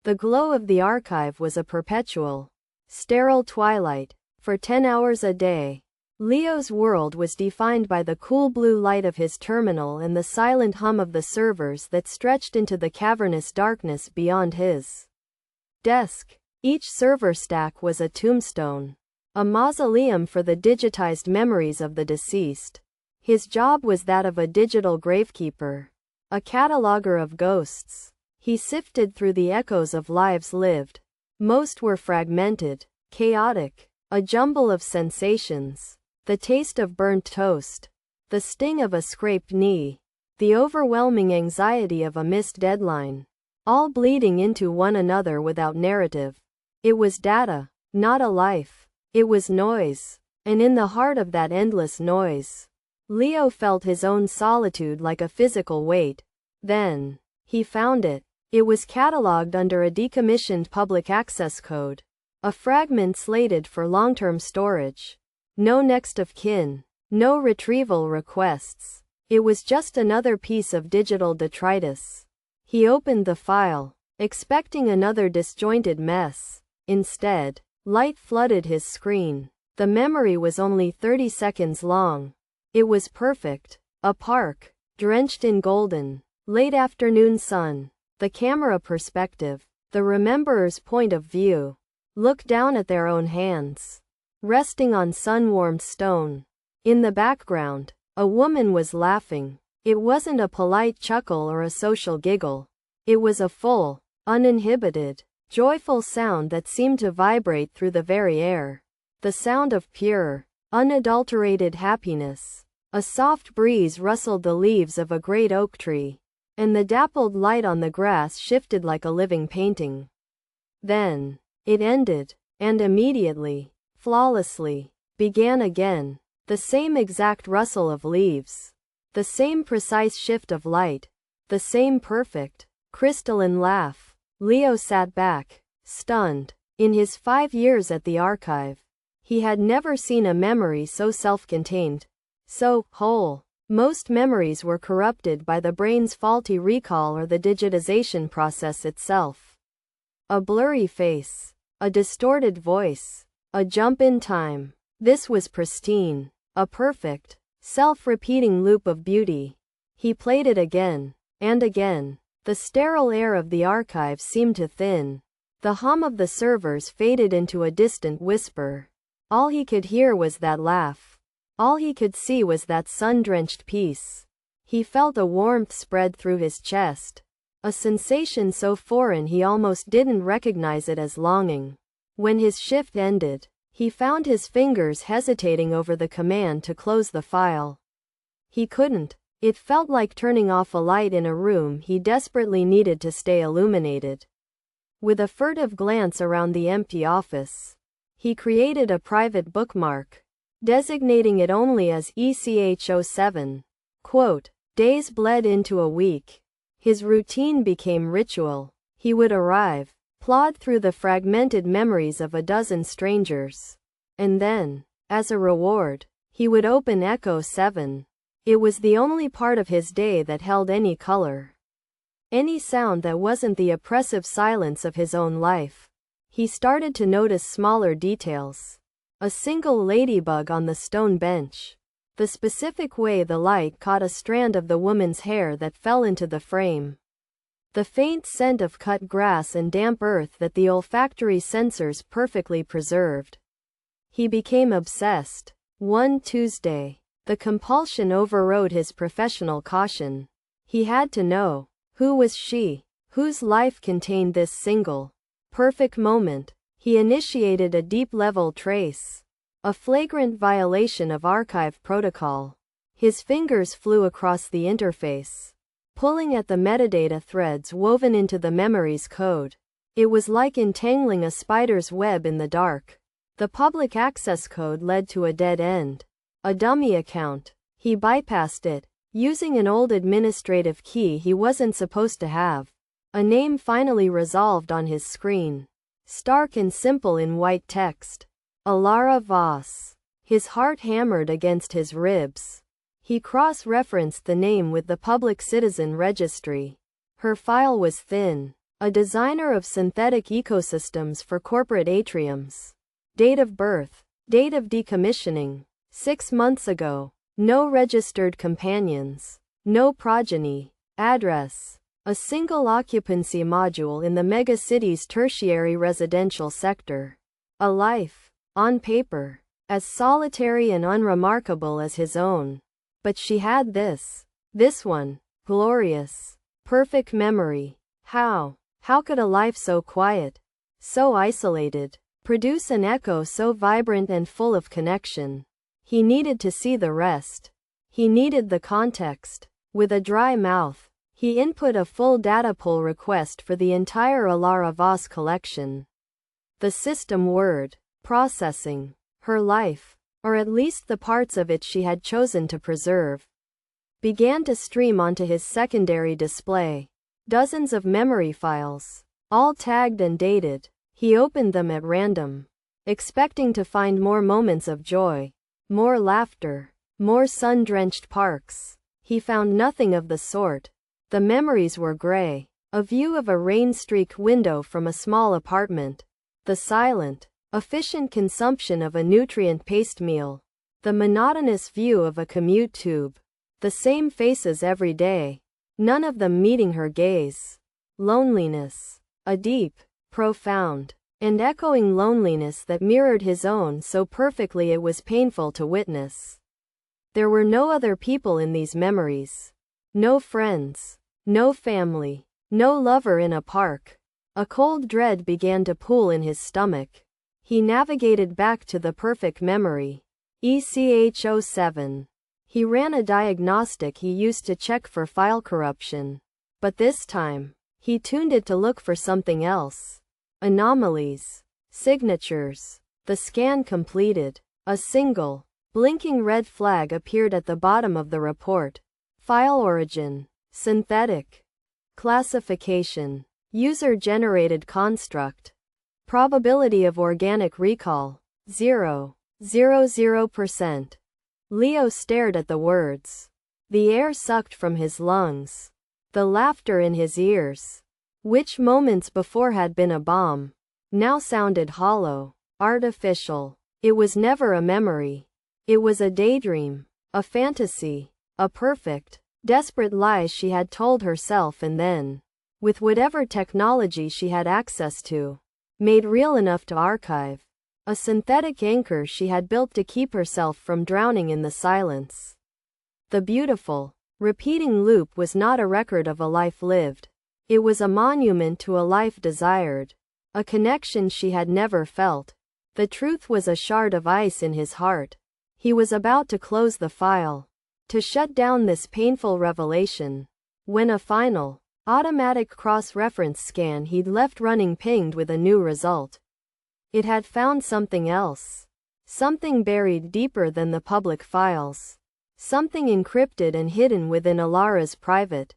The glow of the archive was a perpetual, sterile twilight. For 10 hours a day, Leo's world was defined by the cool blue light of his terminal and the silent hum of the servers that stretched into the cavernous darkness beyond his desk. Each server stack was a tombstone, a mausoleum for the digitized memories of the deceased. His job was that of a digital gravekeeper, a cataloger of ghosts. He sifted through the echoes of lives lived. Most were fragmented, chaotic, a jumble of sensations. The taste of burnt toast, the sting of a scraped knee, the overwhelming anxiety of a missed deadline, all bleeding into one another without narrative. It was data, not a life. It was noise. And in the heart of that endless noise, Leo felt his own solitude like a physical weight. Then, he found it. It was catalogued under a decommissioned public access code, a fragment slated for long-term storage. No next of kin, no retrieval requests. It was just another piece of digital detritus. He opened the file, expecting another disjointed mess. Instead, light flooded his screen. The memory was only 30 seconds long. It was perfect. A park, drenched in golden, late afternoon sun. The camera perspective, the rememberer's point of view. Look down at their own hands, resting on sun-warmed stone. In the background, a woman was laughing. It wasn't a polite chuckle or a social giggle. It was a full, uninhibited, joyful sound that seemed to vibrate through the very air. The sound of pure, unadulterated happiness. A soft breeze rustled the leaves of a great oak tree, and the dappled light on the grass shifted like a living painting. Then, it ended, and immediately, flawlessly, began again. The same exact rustle of leaves. The same precise shift of light. The same perfect, crystalline laugh. Leo sat back, stunned. In his 5 years at the archive, he had never seen a memory so self-contained, so whole. Most memories were corrupted by the brain's faulty recall or the digitization process itself. A blurry face, a distorted voice, a jump in time. This was pristine, a perfect, self-repeating loop of beauty. He played it again, and again. The sterile air of the archive seemed to thin. The hum of the servers faded into a distant whisper. All he could hear was that laugh. All he could see was that sun-drenched peace. He felt a warmth spread through his chest, a sensation so foreign he almost didn't recognize it as longing. When his shift ended, he found his fingers hesitating over the command to close the file. He couldn't. It felt like turning off a light in a room he desperately needed to stay illuminated. With a furtive glance around the empty office, he created a private bookmark, designating it only as ECH07. Quote, days bled into a week. His routine became ritual. He would arrive, plod through the fragmented memories of a dozen strangers. And then, as a reward, he would open Echo 7. It was the only part of his day that held any color. Any sound that wasn't the oppressive silence of his own life. He started to notice smaller details. A single ladybug on the stone bench. The specific way the light caught a strand of the woman's hair that fell into the frame. The faint scent of cut grass and damp earth that the olfactory sensors perfectly preserved. He became obsessed. One Tuesday, the compulsion overrode his professional caution. He had to know. Who was she? Whose life contained this single, perfect moment? He initiated a deep-level trace. A flagrant violation of archive protocol. His fingers flew across the interface, pulling at the metadata threads woven into the memory's code. It was like entangling a spider's web in the dark. The public access code led to a dead end. A dummy account. He bypassed it, using an old administrative key he wasn't supposed to have. A name finally resolved on his screen. Stark and simple in white text. Alara Voss. His heart hammered against his ribs. He cross-referenced the name with the Public Citizen Registry. Her file was thin, a designer of synthetic ecosystems for corporate atriums. Date of birth, date of decommissioning, 6 months ago. No registered companions, no progeny. Address, a single occupancy module in the megacity's tertiary residential sector. A life, on paper, as solitary and unremarkable as his own. But she had this one, glorious, perfect memory. How could a life so quiet, so isolated, produce an echo so vibrant and full of connection? He needed to see the rest. He needed the context. With a dry mouth, he input a full data pull request for the entire Alara Voss collection. The system word processing her life, or at least the parts of it she had chosen to preserve, began to stream onto his secondary display. Dozens of memory files, all tagged and dated. He opened them at random, expecting to find more moments of joy, more laughter, more sun-drenched parks. He found nothing of the sort. The memories were gray. A view of a rain-streaked window from a small apartment. The silent, efficient consumption of a nutrient-paced meal. The monotonous view of a commute tube. The same faces every day, none of them meeting her gaze. Loneliness. A deep, profound, and echoing loneliness that mirrored his own so perfectly it was painful to witness. There were no other people in these memories. No friends. No family. No lover in a park. A cold dread began to pool in his stomach. He navigated back to the perfect memory. ECH07. He ran a diagnostic he used to check for file corruption. But this time, he tuned it to look for something else. Anomalies. Signatures. The scan completed. A single, blinking red flag appeared at the bottom of the report. File origin. Synthetic. Classification. User-generated construct. Probability of organic recall. 0.00%. Leo stared at the words. The air sucked from his lungs. The laughter in his ears, which moments before had been a bomb, now sounded hollow, artificial. It was never a memory. It was a daydream, a fantasy, a perfect, desperate lie she had told herself and then, with whatever technology she had access to, made real enough to archive. A synthetic anchor she had built to keep herself from drowning in the silence. The beautiful, repeating loop was not a record of a life lived. It was a monument to a life desired, a connection she had never felt. The truth was a shard of ice in his heart. He was about to close the file, to shut down this painful revelation, when a final, automatic cross-reference scan he'd left running pinged with a new result. It had found something else. Something buried deeper than the public files. Something encrypted and hidden within Alara's private,